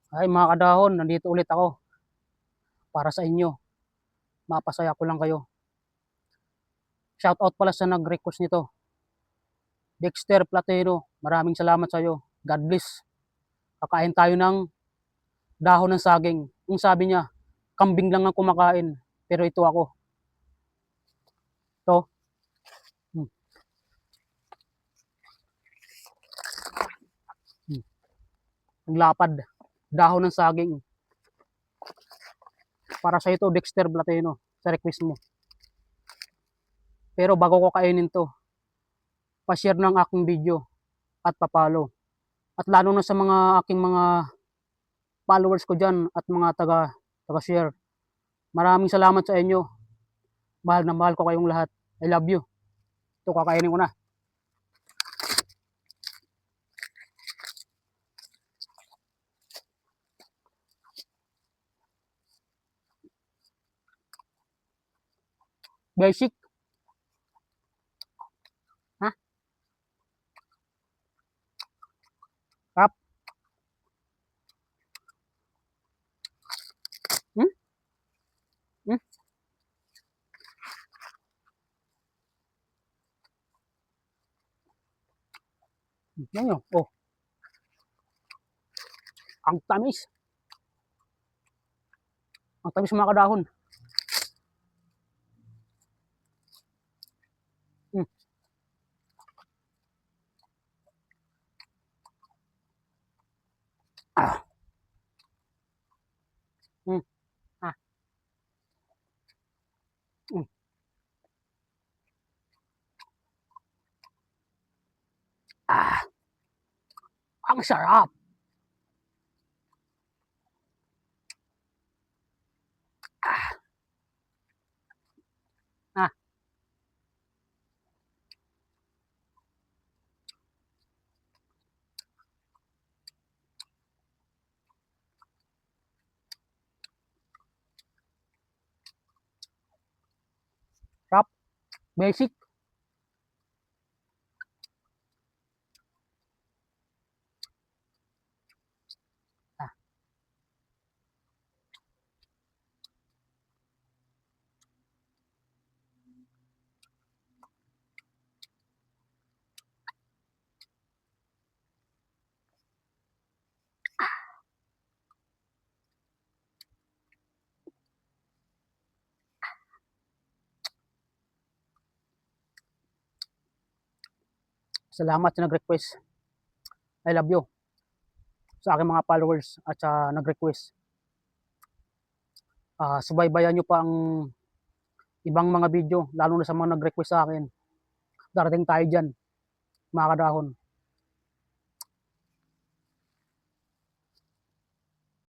Ay mga kadahon, nandito ulit ako para sa inyo. Mapasaya ko lang kayo. Shoutout pala sa nag-request nito. Dexter Platero, maraming salamat sa iyo. God bless. Kakain tayo ng dahon ng saging. Yung sabi niya, kambing lang ang kumakain. Pero ito ako. Ito. Hmm. Hmm. Ang lapad. Dahon ng saging. Para sa ito, Dexter Platero, sa request mo. Pero bago ko kainin to, pa-share ng aking video at pa-follow. At lalo na sa mga aking mga followers ko dyan at mga taga-share. Maraming salamat sa inyo. Mahal na mahal ko kayong lahat. I love you. Ito, kakainin ko na. Basic. Ha? Rap. Hmm? Hmm? Yan yun. Oh, ang tamis. Ang tamis mga kadahon. Hmm. Ah. Hmm. Ah. Hmm. Ah. Ang sarap. Ah. Ah. Rap. Basic. Ah. Salamat sa nag-request. I love you. Sa aking mga followers at sa nag-request. Subaybayan nyo pa ang ibang mga video, lalo na sa mga nag-request sa akin. Darating tayo dyan, mga kadahon.